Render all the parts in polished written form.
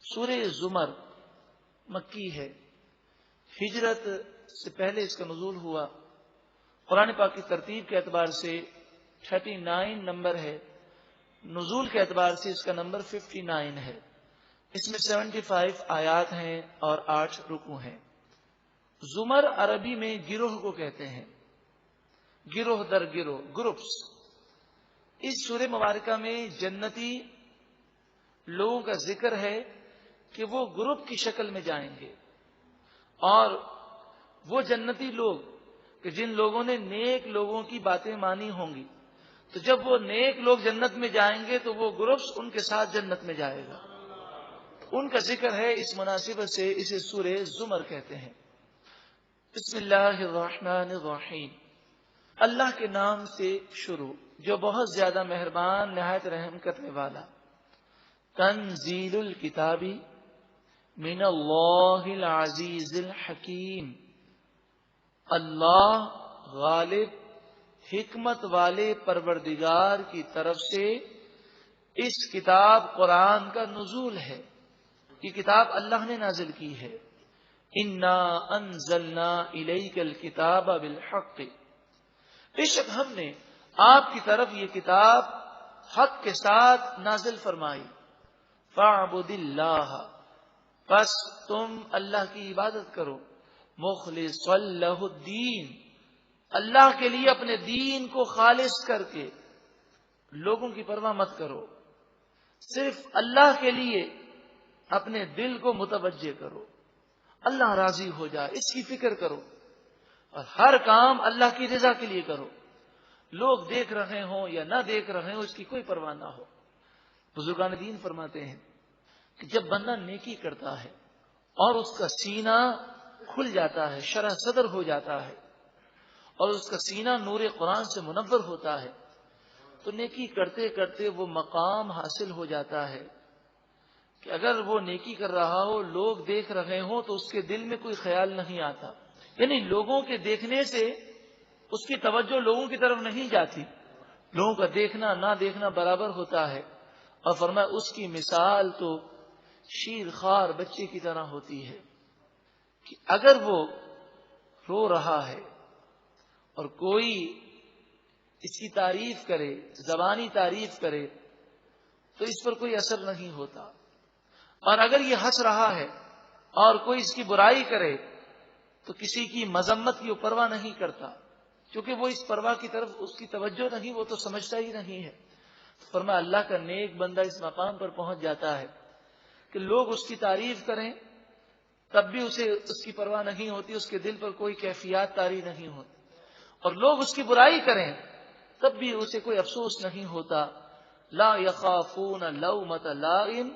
سورہ زمر مکی ہے، ہجرت سے پہلے اس کا نزول ہوا۔ قرآن پاک کی ترتیب کے اعتبار سے 39 نمبر ہے، نزول کے اعتبار سے اس کا نمبر 59 ہے۔ اس میں 75 آیات ہیں اور 8 رکوع ہیں۔ زمر عربی میں گروہ کو کہتے ہیں، گروہ در گروہ، گروپس۔ اس سورہ مبارکہ میں جنتی لوگوں کا ذکر ہے کہ وہ گروپ کی شکل میں جائیں گے، اور وہ جنتی لوگ کہ جن لوگوں نے نیک لوگوں کی باتیں مانی ہوں گی، تو جب وہ نیک لوگ جنت میں جائیں گے تو وہ گروپس ان کے ساتھ جنت میں جائے گا، ان کا ذکر ہے۔ اس مناسبت سے اسے سورہ زمر کہتے ہیں۔ بسم اللہ الرحمن الرحیم، اللہ کے نام سے شروع جو بہت زیادہ مہربان نہایت رحم کرنے والا۔ تنزیل الکتاب من اللہ العزیز الحکیم، اللہ غالب حکمت والے پروردگار کی طرف سے اس کتاب قرآن کا نزول ہے۔ یہ کتاب اللہ نے نازل کی ہے۔ انا انزلنا الیک الکتاب بالحق، بے شک ہم نے آپ کی طرف یہ کتاب حق کے ساتھ نازل فرمائی۔ فاعبد اللہ، پس تم اللہ کی عبادت کرو۔ مخلصا لہ الدین، اللہ کے لیے اپنے دین کو خالص کر کے لوگوں کی پرواہ مت کرو، صرف اللہ کے لیے اپنے دل کو متوجہ کرو، اللہ راضی ہو جائے اس کی فکر کرو، اور ہر کام اللہ کی رضا کے لیے کرو، لوگ دیکھ رہے ہوں یا نہ دیکھ رہے ہوں اس کی کوئی پرواہ نہ ہو۔ بزرگان دین فرماتے ہیں کہ جب بندہ نیکی کرتا ہے اور اس کا سینہ کھل جاتا ہے، شرح صدر ہو جاتا ہے، اور اس کا سینہ نور قرآن سے منور ہوتا ہے، تو نیکی کرتے کرتے وہ مقام حاصل ہو جاتا ہے کہ اگر وہ نیکی کر رہا ہو، لوگ دیکھ رہے ہوں تو اس کے دل میں کوئی خیال نہیں آتا، یعنی لوگوں کے دیکھنے سے اس کی توجہ لوگوں کی طرف نہیں جاتی، لوگوں کا دیکھنا نہ دیکھنا برابر ہوتا ہے۔ اور فرمایا اس کی مثال تو شیر خوار بچے کی طرح ہوتی ہے کہ اگر وہ رو رہا ہے اور کوئی اس کی تعریف کرے، زبانی تعریف کرے، تو اس پر کوئی اثر نہیں ہوتا، اور اگر یہ ہنس رہا ہے اور کوئی اس کی برائی کرے تو کسی کی مذمت کی وہ پرواہ نہیں کرتا، کیونکہ وہ اس پرواہ کی طرف اس کی توجہ نہیں، وہ تو سمجھتا ہی نہیں ہے۔ فرمایا اللہ کا نیک بندہ اس مقام پر پہنچ جاتا ہے کہ لوگ اس کی تعریف کریں تب بھی اسے اس کی پرواہ نہیں ہوتی، اس کے دل پر کوئی کیفیات طاری نہیں ہوتی، اور لوگ اس کی برائی کریں تب بھی اسے کوئی افسوس نہیں ہوتا۔ لا یخافون لومۃ لائم،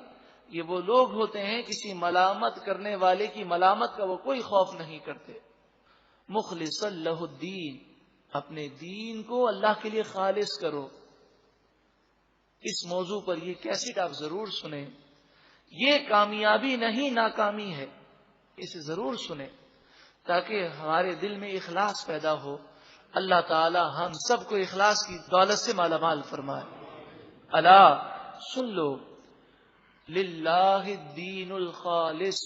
یہ وہ لوگ ہوتے ہیں کسی ملامت کرنے والے کی ملامت کا وہ کوئی خوف نہیں کرتے۔ مخلصا لہ الدین، اپنے دین کو اللہ کے لیے خالص کرو۔ اس موضوع پر یہ کیسٹ آپ ضرور سنیں، یہ کامیابی نہیں ناکامی ہے، اسے ضرور سنیں تاکہ ہمارے دل میں اخلاص پیدا ہو۔ اللہ تعالی ہم سب کو اخلاص کی دولت سے مالا مال فرمائے۔ الا سن لو، للہ الدین الخالص،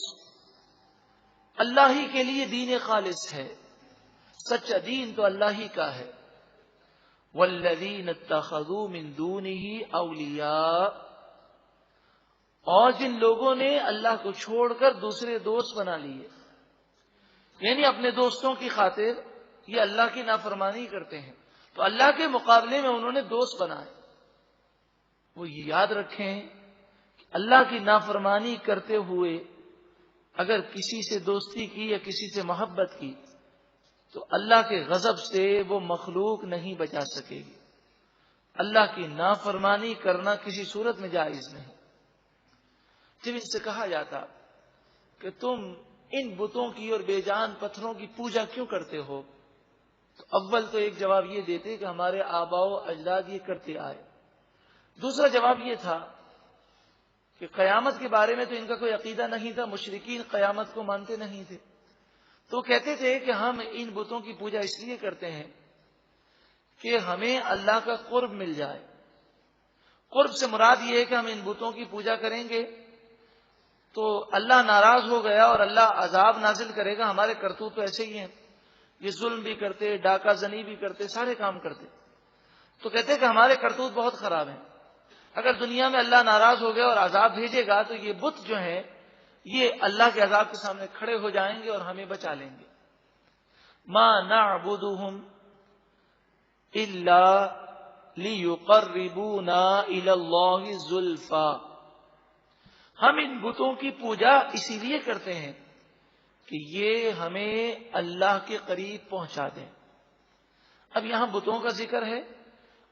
اللہ ہی کے لیے دین خالص ہے، سچا دین تو اللہ ہی کا ہے۔ والذین اتخذوا من دونہ اولیاء، اور جن لوگوں نے اللہ کو چھوڑ کر دوسرے دوست بنا لیے، یعنی اپنے دوستوں کی خاطر یہ اللہ کی نافرمانی کرتے ہیں تو اللہ کے مقابلے میں انہوں نے دوست بنائے۔ وہ یہ یاد رکھیں کہ اللہ کی نافرمانی کرتے ہوئے اگر کسی سے دوستی کی یا کسی سے محبت کی تو اللہ کے غضب سے وہ مخلوق نہیں بچا سکے گی۔ اللہ کی نافرمانی کرنا کسی صورت میں جائز نہیں۔ جب ان سے کہا جاتا کہ تم ان بتوں کی اور بے جان پتھروں کی پوجا کیوں کرتے ہو، تو اول تو ایک جواب یہ دیتے کہ ہمارے آباء و اجداد یہ کرتے آئے، دوسرا جواب یہ تھا کہ قیامت کے بارے میں تو ان کا کوئی عقیدہ نہیں تھا، مشرکین قیامت کو مانتے نہیں تھے، تو کہتے تھے کہ ہم ان بتوں کی پوجا اس لیے کرتے ہیں کہ ہمیں اللہ کا قرب مل جائے۔ قرب سے مراد یہ ہے کہ ہم ان بتوں کی پوجا کریں گے تو اللہ ناراض ہو گیا اور اللہ عذاب نازل کرے گا. ہمارے کرتوت تو ایسے ہی ہیں, یہ ظلم بھی کرتے, ڈاکہ زنی بھی کرتے, سارے کام کرتے. تو کہتے کہ ہمارے کرتوت بہت خراب ہیں. اگر دنیا میں اللہ ناراض ہو گیا اور عذاب بھیجے گا تو یہ بت جو ہیں یہ اللہ کے عذاب کے سامنے کھڑے ہو جائیں گے اور ہمیں بچا لیں گے. ما نعبدهم الا لیقربونا الی اللہ زلفا. ہم ان بتوں کی پوجا اسی لیے کرتے ہیں کہ یہ ہمیں اللہ کے قریب پہنچا دیں. اب یہاں بتوں کا ذکر ہے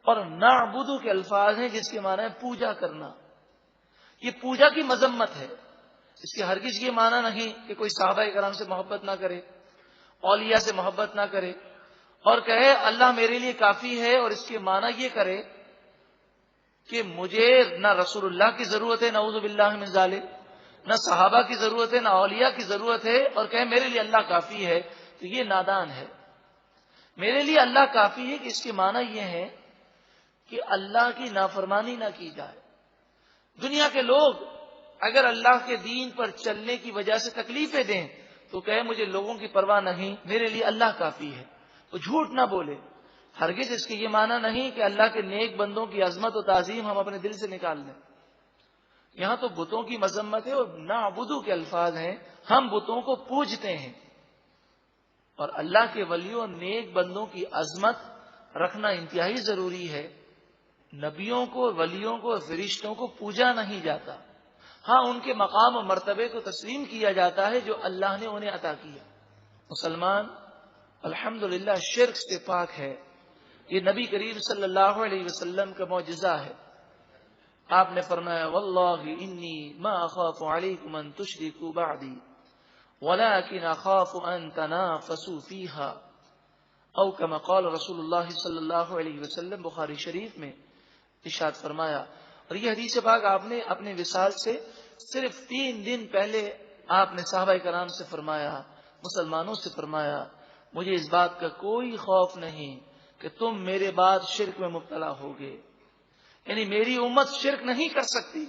اور نعبدو کے الفاظ ہیں جس کے معنی ہے پوجا کرنا. یہ پوجا کی مذمت ہے. اس کے ہرگز یہ معنی نہیں کہ کوئی صحابہ کرام سے محبت نہ کرے, اولیاء سے محبت نہ کرے اور کہے اللہ میرے لیے کافی ہے, اور اس کے معنی یہ کرے کہ مجھے نہ رسول اللہ کی ضرورت ہے, نعوذ باللہ من ذالک, نہ صحابہ کی ضرورت ہے, نہ اولیاء کی ضرورت ہے, اور کہے میرے لیے اللہ کافی ہے. تو یہ نادان ہے. میرے لیے اللہ کافی ہے کہ اس کے معنی یہ ہے کہ اللہ کی نافرمانی نہ کی جائے. دنیا کے لوگ اگر اللہ کے دین پر چلنے کی وجہ سے تکلیفیں دیں تو کہے مجھے لوگوں کی پرواہ نہیں, میرے لیے اللہ کافی ہے. تو جھوٹ نہ بولے. ہرگز اس کے یہ معنی نہیں کہ اللہ کے نیک بندوں کی عظمت و تعظیم ہم اپنے دل سے نکال دیں. یہاں تو بتوں کی مذمت ہے اور نعبدو کے الفاظ ہیں. ہم بتوں کو پوجتے ہیں, اور اللہ کے ولیوں اور نیک بندوں کی عظمت رکھنا انتہائی ضروری ہے. نبیوں کو, ولیوں کو, فرشتوں کو پوجا نہیں جاتا. ہاں ان کے مقام و مرتبے کو تسلیم کیا جاتا ہے جو اللہ نے انہیں عطا کیا. مسلمان الحمدللہ شرک سے پاک ہے. یہ نبی کریم صلی اللہ علیہ وسلم کا معجزہ ہے. آپ نے فرمایا واللہ انی ما اخاف علیکم ان تشرکوا بعدی ولكن اخاف ان تنافسوا فیہا او کما قال رسول اللہ صلی اللہ علیہ وسلم. بخاری شریف میں ارشاد فرمایا. اور یہ حدیث پاک آپ نے اپنے وصال سے صرف 3 دن پہلے آپ نے صحابہ کرام سے فرمایا, مسلمانوں سے فرمایا مجھے اس بات کا کوئی خوف نہیں کہ تم میرے بعد شرک میں مبتلا ہوگے. یعنی میری امت شرک نہیں کر سکتی.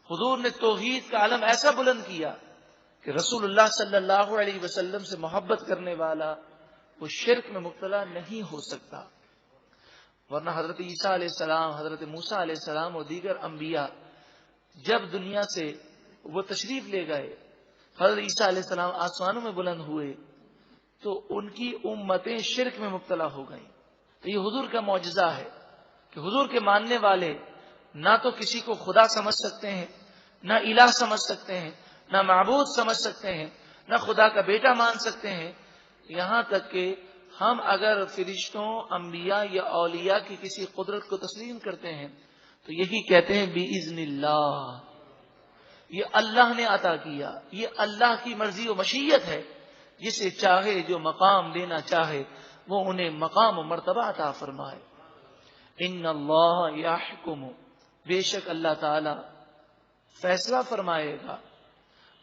حضور نے توحید کا علم ایسا بلند کیا کہ رسول اللہ صلی اللہ علیہ وسلم سے محبت کرنے والا وہ شرک میں مبتلا نہیں ہو سکتا. ورنہ حضرت عیسیٰ علیہ السلام, حضرت موسیٰ علیہ السلام اور دیگر انبیاء جب دنیا سے وہ تشریف لے گئے, حضرت عیسیٰ علیہ السلام آسمانوں میں بلند ہوئے تو ان کی امتیں شرک میں مبتلا ہو گئیں. تو یہ حضور کا معجزہ ہے کہ حضور کے ماننے والے نہ تو کسی کو خدا سمجھ سکتے ہیں, نہ الہ سمجھ سکتے ہیں, نہ معبود سمجھ سکتے ہیں, نہ خدا کا بیٹا مان سکتے ہیں. یہاں تک کہ ہم اگر فرشتوں, انبیاء یا اولیاء کی کسی قدرت کو تسلیم کرتے ہیں تو یہی کہتے ہیں بِإِذْنِ اللہ, یہ اللہ نے عطا کیا, یہ اللہ کی مرضی و مشیت ہے. جسے چاہے جو مقام دینا چاہے وہ انہیں مقام و مرتبہ عطا فرمائے. ان اللہ یحکم, بے شک اللہ تعالی فیصلہ فرمائے گا,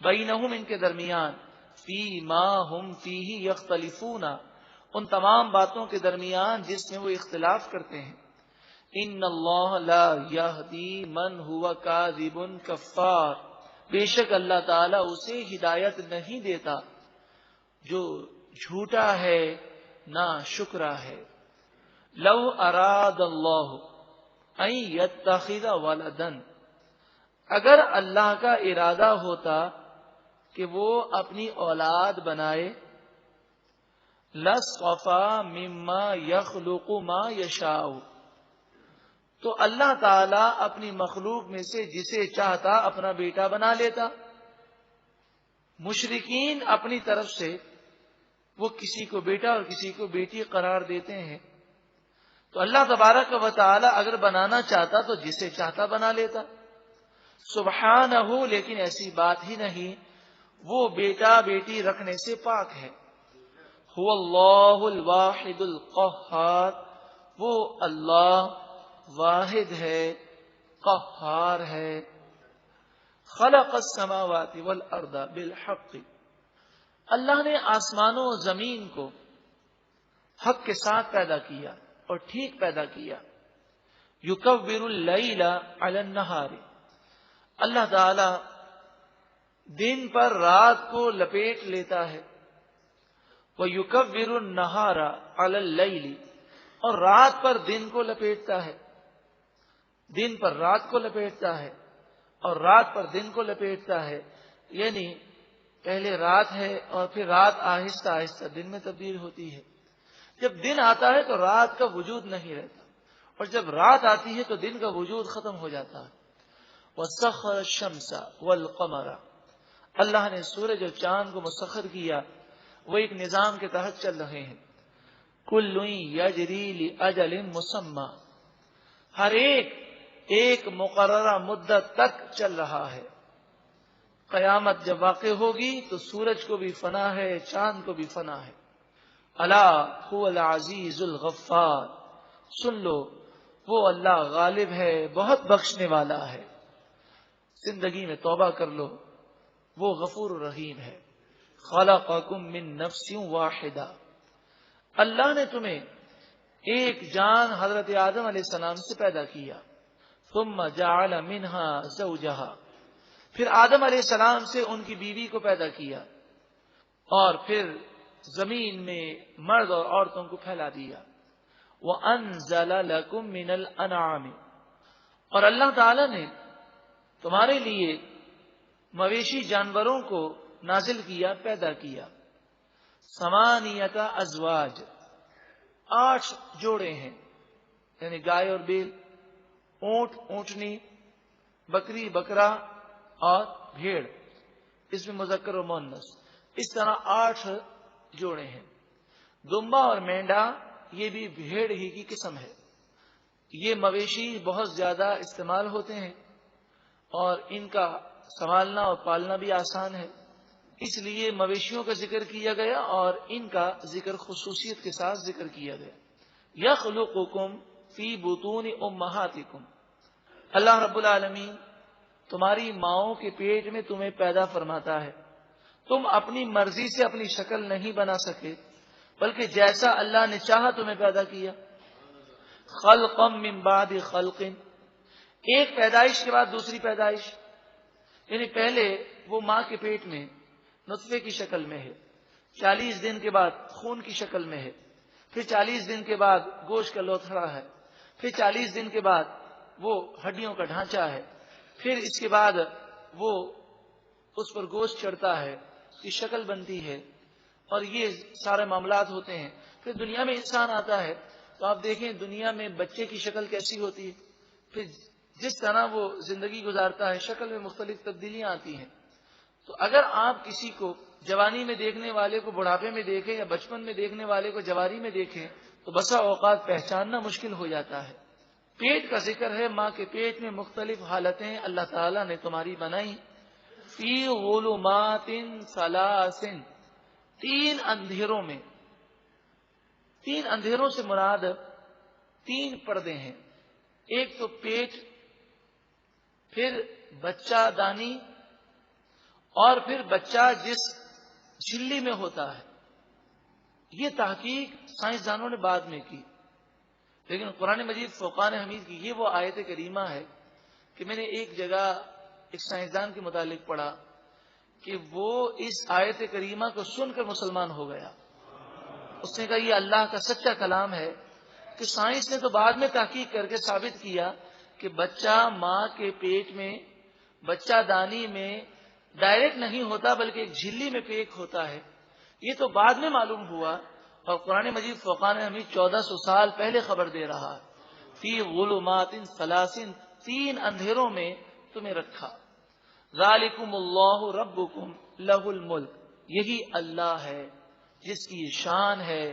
بینہم, ان کے درمیان, فی ما ہم فیہ یختلفون, ان تمام باتوں کے درمیان جس میں وہ اختلاف کرتے ہیں. ان اللہ لا یہدی من ہوا کاذب کفار, بے شک اللہ تعالی اسے ہدایت نہیں دیتا جو جھوٹا ہے نہ شکرا ہے. لو اراد اللہ ان یتخذ ولدا, اگر اللہ کا ارادہ ہوتا کہ وہ اپنی اولاد بنائے, لَاصْطَفَىٰ مِمَّا يَخْلُقُ مَا يَشَاءُ, تو اللہ تعالیٰ اپنی مخلوق میں سے جسے چاہتا اپنا بیٹا بنا لیتا. مشرکین اپنی طرف سے وہ کسی کو بیٹا اور کسی کو بیٹی قرار دیتے ہیں. تو اللہ تبارک و تعالی اگر بنانا چاہتا تو جسے چاہتا بنا لیتا. سبحانہ, لیکن ایسی بات ہی نہیں, وہ بیٹا بیٹی رکھنے سے پاک ہے. هو اللہ الواحد القہار, وہ اللہ واحد ہے, قہار ہے. خلق السماوات والارض بالحق, اللہ نے آسمانوں و زمین کو حق کے ساتھ پیدا کیا اور ٹھیک پیدا کیا. یکور اللیل علی النہار, اللہ تعالی دن پر رات کو لپیٹ لیتا ہے، وَيُكَبِّرُ النَّهَارَ عَلَى اللَّيْلِ، اور رات پر دن کو لپیٹتا ہے، دن پر رات کو لپیٹتا ہے اور رات پر دن کو لپیٹتا ہے، یعنی پہلے رات ہے اور پھر رات آہستہ آہستہ دن میں تبدیل ہوتی ہے۔ جب دن آتا ہے تو رات کا وجود نہیں رہتا، اور جب رات آتی ہے تو دن کا وجود ختم ہو جاتا ہے۔ وَسَخَّرَ الشَّمْسَ وَالْقَمَرَ، اللہ نے سورج اور چاند کو مسخر کیا، وہ ایک نظام کے تحت چل رہے ہیں۔ کل یجری لأجل مسمى، ہر ایک مقررہ مدت تک چل رہا ہے۔ قیامت جب واقع ہوگی تو سورج کو بھی فنا ہے، چاند کو بھی فنا ہے۔ الا هو العزیز الغفار، سن لو وہ اللہ غالب ہے، بہت بخشنے والا ہے۔ زندگی میں توبہ کر لو، وہ غفور الرحیم ہے۔ خلقکم من نفس واحدہ، اللہ نے تمہیں ایک جان حضرت آدم علیہ السلام سے پیدا کیا۔ ثم جعل منها زوجها، پھر آدم علیہ السلام سے ان کی بیوی کو پیدا کیا، اور پھر زمین میں مرد اور عورتوں کو پھیلا دیا۔ وَأَنزَلَ لَكُم مِّنَ الْأَنْعَامِ، اور اللہ تعالی نے تمہارے لیے مویشی جانوروں کو نازل کیا، پیدا کیا۔ ثمانیۃ ازواج، 8 جوڑے ہیں، یعنی گائے اور بیل، اونٹ اونٹنی، بکری بکرا اور بھیڑ، اس میں مذکر و مؤنث، اس طرح 8 جوڑے ہیں۔ دمبا اور مینڈا یہ بھی بھیڑ ہی کی قسم ہے۔ یہ مویشی بہت زیادہ استعمال ہوتے ہیں اور ان کا سنبھالنا اور پالنا بھی آسان ہے، اس لیے مویشیوں کا ذکر کیا گیا اور ان کا ذکر خصوصیت کے ساتھ ذکر کیا گیا۔ یخلقکم فی بطون امہاتکم، اللہ رب العالمین تمہاری ماؤں کے پیٹ میں تمہیں پیدا فرماتا ہے۔ تم اپنی مرضی سے اپنی شکل نہیں بنا سکے، بلکہ جیسا اللہ نے چاہا تمہیں پیدا کیا۔ خلقا من بعد خلق، ایک پیدائش کے بعد دوسری پیدائش، یعنی پہلے وہ ماں کے پیٹ میں نطفے کی شکل میں ہے، 40 دن کے بعد خون کی شکل میں ہے، پھر 40 دن کے بعد گوشت کا لوتھڑا ہے، پھر 40 دن کے بعد وہ ہڈیوں کا ڈھانچہ ہے، پھر اس کے بعد وہ اس پر گوشت چڑھتا ہے، اس کی شکل بنتی ہے، اور یہ سارے معاملات ہوتے ہیں۔ پھر دنیا میں انسان آتا ہے تو آپ دیکھیں دنیا میں بچے کی شکل کیسی ہوتی ہے، پھر جس طرح وہ زندگی گزارتا ہے شکل میں مختلف تبدیلیاں آتی ہیں۔ تو اگر آپ کسی کو جوانی میں دیکھنے والے کو بڑھاپے میں دیکھیں یا بچپن میں دیکھنے والے کو جوانی میں دیکھیں تو بسا اوقات پہچاننا مشکل ہو جاتا ہے۔ پیٹ کا ذکر ہے، ماں کے پیٹ میں مختلف حالتیں اللہ تعالیٰ نے تمہاری بنائی۔ فی ظلمات ثلاث، 3 اندھیروں میں، 3 اندھیروں سے مراد 3 پردے ہیں، ایک تو پیٹ، پھر بچہ دانی، اور پھر بچہ جس جھلی میں ہوتا ہے۔ یہ تحقیق سائنسدانوں نے بعد میں کی، لیکن قرآن مجید فرقان حمید کی یہ وہ آیت کریمہ ہے کہ میں نے ایک جگہ ایک سائنسدان کے متعلق پڑھا کہ وہ اس آیت کریمہ کو سن کر مسلمان ہو گیا۔ اس نے کہا یہ اللہ کا سچا کلام ہے، کہ سائنس نے تو بعد میں تحقیق کر کے ثابت کیا کہ بچہ ماں کے پیٹ میں، بچہ دانی میں ڈائریکٹ نہیں ہوتا بلکہ ایک جھلی میں پیک ہوتا ہے، یہ تو بعد میں معلوم ہوا، اور قرآن مجید فرقان حمید 1400 سال پہلے خبر دے رہا ہے۔ فی ظلمات ثلاث، 3 اندھیروں میں تمہیں رکھا۔ ذالکم اللہ ربکم لہ الملک، یہی اللہ ہے جس کی شان ہے،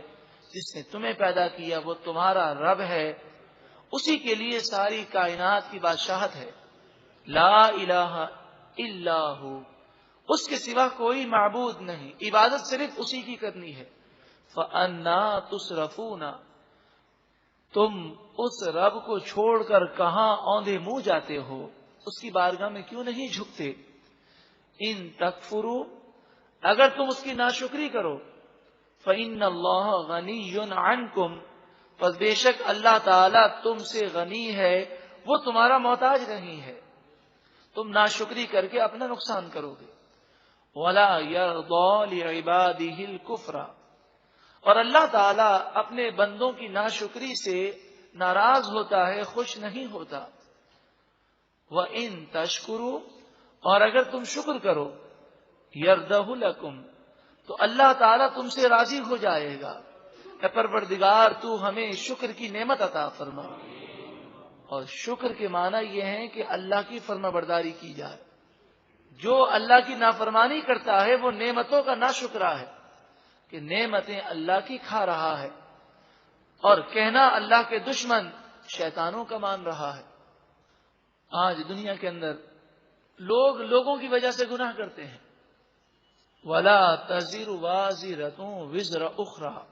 جس نے تمہیں پیدا کیا وہ تمہارا رب ہے، اسی کے لیے ساری کائنات کی بادشاہت ہے۔ لا الہ الا ہو، اس کے سوا کوئی معبود نہیں، عبادت صرف اسی کی کرنی ہے۔ فَأَنَّا تُصْرَفُونَ، تم اس رب کو چھوڑ کر کہاں اوندھے منہ جاتے ہو، اس کی بارگاہ میں کیوں نہیں جھکتے؟ ان تکفروا، اگر تم اس کی ناشکری کرو، فإن اللہ غنی عنکم، پس بے شک اللہ تعالیٰ تم سے غنی ہے، وہ تمہارا محتاج نہیں ہے، تم ناشکری کر کے اپنا نقصان کرو گے۔ ولا يرضى لعباده الكفر، اور اللہ تعالی اپنے بندوں کی ناشکری سے ناراض ہوتا ہے، خوش نہیں ہوتا۔ وَإِن تَشْكُرُوا، اور اگر تم شکر کرو، يَرْضَهُ لَكُمْ، تو اللہ تعالیٰ تم سے راضی ہو جائے گا۔ اے پروردگار تو ہمیں شکر کی نعمت عطا فرما۔ اور شکر کے معنی یہ ہے کہ اللہ کی فرما برداری کی جائے۔ جو اللہ کی نافرمانی کرتا ہے وہ نعمتوں کا ناشکرا ہے، کہ نعمتیں اللہ کی کھا رہا ہے، اور کہنا اللہ کے دشمن شیطانوں کا مان رہا ہے۔ آج دنیا کے اندر لوگ لوگوں کی وجہ سے گناہ کرتے ہیں۔ وَلَا تَزِرُ وَازِرَةٌ وِزْرَ أُخْرَىٰ،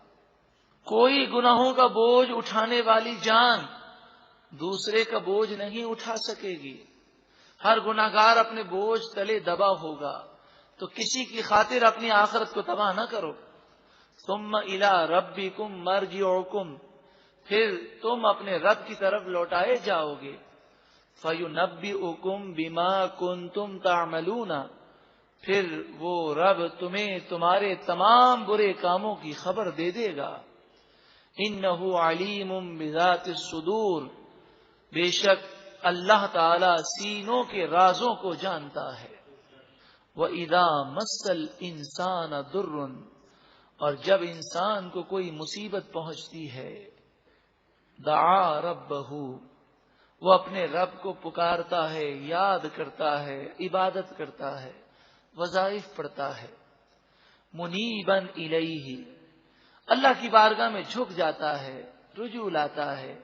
کوئی گناہوں کا بوجھ اٹھانے والی جان دوسرے کا بوجھ نہیں اٹھا سکے گی۔ ہر گناہگار اپنے بوجھ تلے دبا ہوگا، تو کسی کی خاطر اپنی آخرت کو تباہ نہ کرو۔ ثُمَّ إِلَىٰ رَبِّكُمْ مَرْجِعُكُمْ، پھر تم اپنے رب کی طرف لوٹائے جاؤ گے۔ فَيُنَبِّئُكُمْ بِمَا كُنتُمْ تَعْمَلُونَ، پھر وہ رب تمہیں تمہارے تمام برے کاموں کی خبر دے دے گا۔ إِنَّهُ عَلِيمٌ بِذَاتِ الصُّدُورِ، بے شک اللہ تعالی سینوں کے رازوں کو جانتا ہے۔ وَإِذَا مَسَّ الْإِنسَانَ ضُرٌّ، اور جب انسان کو کوئی مصیبت پہنچتی ہے، دعا ربہ، وہ اپنے رب کو پکارتا ہے، یاد کرتا ہے، عبادت کرتا ہے، وظائف پڑھتا ہے۔ منیباً الیہ، اللہ کی بارگاہ میں جھک جاتا ہے، رجوع لاتا ہے،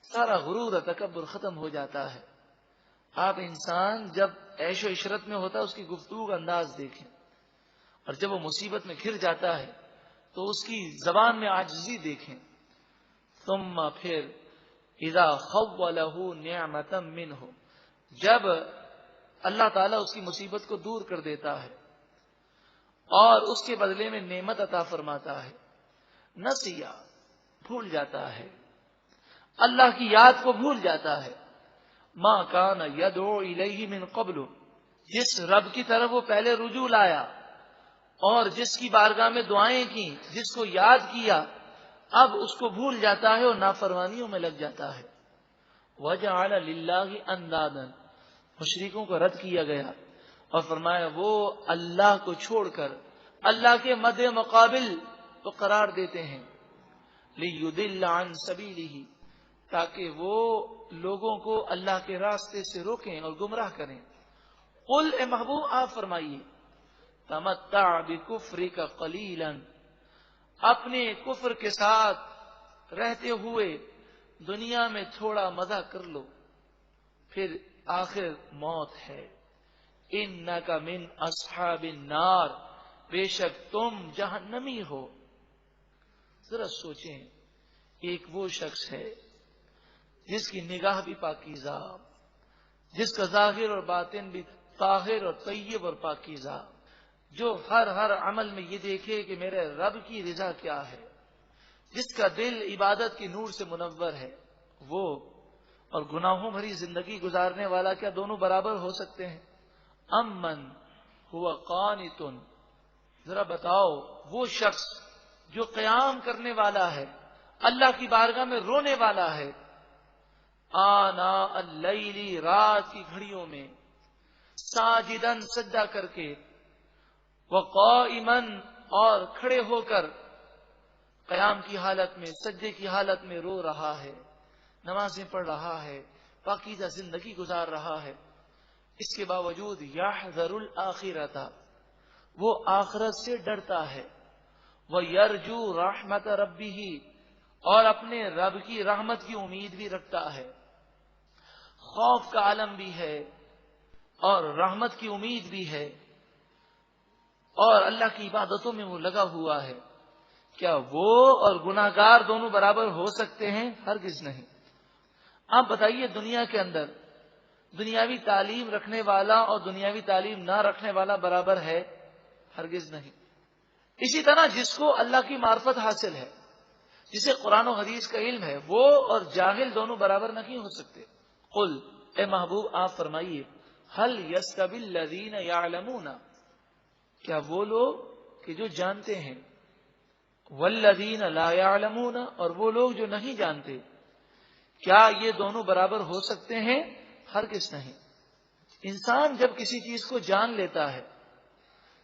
سارا غرور و تکبر ختم ہو جاتا ہے۔ آپ انسان جب عیش و عشرت میں ہوتا ہے اس کی گفتگو کا انداز دیکھیں، اور جب وہ مصیبت میں گھر جاتا ہے تو اس کی زبان میں عاجزی دیکھیں۔ ثم پھر اذا خولہ نعمتا منہ، جب اللہ تعالیٰ اس کی مصیبت کو دور کر دیتا ہے اور اس کے بدلے میں نعمت عطا فرماتا ہے، نسیا، بھول جاتا ہے، اللہ کی یاد کو بھول جاتا ہے۔ ما کان یدعو الیہ من قبل، جس رب کی طرف وہ پہلے رجوع لایا اور جس کی بارگاہ میں دعائیں کی، جس کو یاد کیا، اب اس کو بھول جاتا ہے اور نافرمانیوں میں لگ جاتا ہے۔ وجعل للہ اندادا، مشرکوں کو رد کیا گیا اور فرمایا وہ اللہ کو چھوڑ کر اللہ کے مد مقابل تو قرار دیتے ہیں، لیضل عن سبیلہ، تاکہ وہ لوگوں کو اللہ کے راستے سے روکیں اور گمراہ کریں۔ قل، اے محبوب آپ فرمائیے، تمتع بکفرک قلیلا، اپنے کفر کے ساتھ رہتے ہوئے دنیا میں تھوڑا مزہ کر لو، پھر آخر موت ہے۔ انک من اصحاب النار، بے شک تم جہنمی ہو۔ ذرا سوچیں، ایک وہ شخص ہے جس کی نگاہ بھی پاکیزہ، جس کا ظاہر اور باطن بھی طاہر اور طیب اور پاکیزہ، جو ہر عمل میں یہ دیکھے کہ میرے رب کی رضا کیا ہے، جس کا دل عبادت کی نور سے منور ہے، وہ اور گناہوں بھری زندگی گزارنے والا کیا دونوں برابر ہو سکتے ہیں؟ امن ہوا قانت، ذرا بتاؤ وہ شخص جو قیام کرنے والا ہے، اللہ کی بارگاہ میں رونے والا ہے، آنا اللیل، رات کی گھڑیوں میں، ساجدن، سجدہ کر کے، وقائمن، اور کھڑے ہو کر قیام کی حالت میں، سجدے کی حالت میں رو رہا ہے، نمازیں پڑھ رہا ہے، پاکیزہ زندگی گزار رہا ہے، اس کے باوجود یحذر الآخرۃ، وہ آخرت سے ڈرتا ہے، وَيَرْجُو رَحْمَتَ رَبِّهِ، اور اپنے رب کی رحمت کی امید بھی رکھتا ہے۔ خوف کا عالم بھی ہے اور رحمت کی امید بھی ہے، اور اللہ کی عبادتوں میں وہ لگا ہوا ہے۔ کیا وہ اور گناہگار دونوں برابر ہو سکتے ہیں؟ ہرگز نہیں۔ آپ بتائیے، دنیا کے اندر دنیاوی تعلیم رکھنے والا اور دنیاوی تعلیم نہ رکھنے والا برابر ہے؟ ہرگز نہیں۔ اسی طرح جس کو اللہ کی معرفت حاصل ہے، جسے قرآن و حدیث کا علم ہے، وہ اور جاہل دونوں برابر نہیں ہو سکتے۔ قل، اے محبوب آپ فرمائیے، هل يستوي الذين يعلمون، کیا وہ لوگ کہ جو جانتے ہیں، والذین لا یعلمون، اور وہ لوگ جو نہیں جانتے، کیا یہ دونوں برابر ہو سکتے ہیں؟ ہرگز نہیں۔ انسان جب کسی چیز کو جان لیتا ہے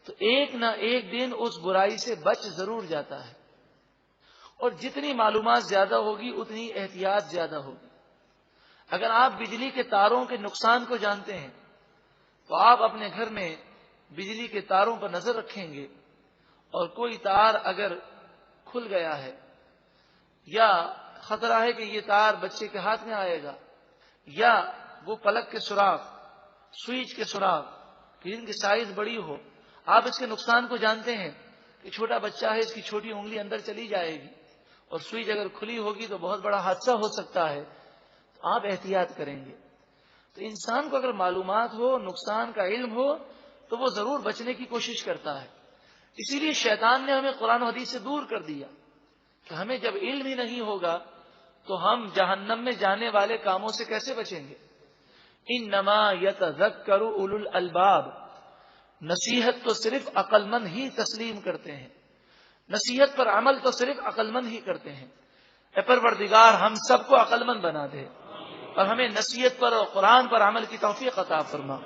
تو ایک نہ ایک دن اس برائی سے بچ ضرور جاتا ہے، اور جتنی معلومات زیادہ ہوگی اتنی احتیاط زیادہ ہوگی۔ اگر آپ بجلی کے تاروں کے نقصان کو جانتے ہیں تو آپ اپنے گھر میں بجلی کے تاروں پر نظر رکھیں گے، اور کوئی تار اگر کھل گیا ہے یا خطرہ ہے کہ یہ تار بچے کے ہاتھ میں آئے گا، یا وہ پلک کے سوراخ، سوئچ کے سوراخ جن کی سائز بڑی ہو، آپ اس کے نقصان کو جانتے ہیں کہ چھوٹا بچہ ہے، اس کی چھوٹی انگلی اندر چلی جائے گی اور سوئچ اگر کھلی ہوگی تو بہت بڑا حادثہ ہو سکتا ہے، تو آپ احتیاط کریں گے۔ تو انسان کو اگر معلومات ہو، نقصان کا علم ہو، تو وہ ضرور بچنے کی کوشش کرتا ہے۔ اسی لیے شیطان نے ہمیں قرآن و حدیث سے دور کر دیا کہ ہمیں جب علم ہی نہیں ہوگا تو ہم جہنم میں جانے والے کاموں سے کیسے بچیں گے؟ انما یتذکر اولو الالباب، نصیحت تو صرف عقل مند ہی تسلیم کرتے ہیں، نصیحت پر عمل تو صرف عقل مند ہی کرتے ہیں۔ اے پروردگار ہم سب کو عقل مند بنا دے اور ہمیں نصیحت پر اور قرآن پر عمل کی توفیق عطا فرما۔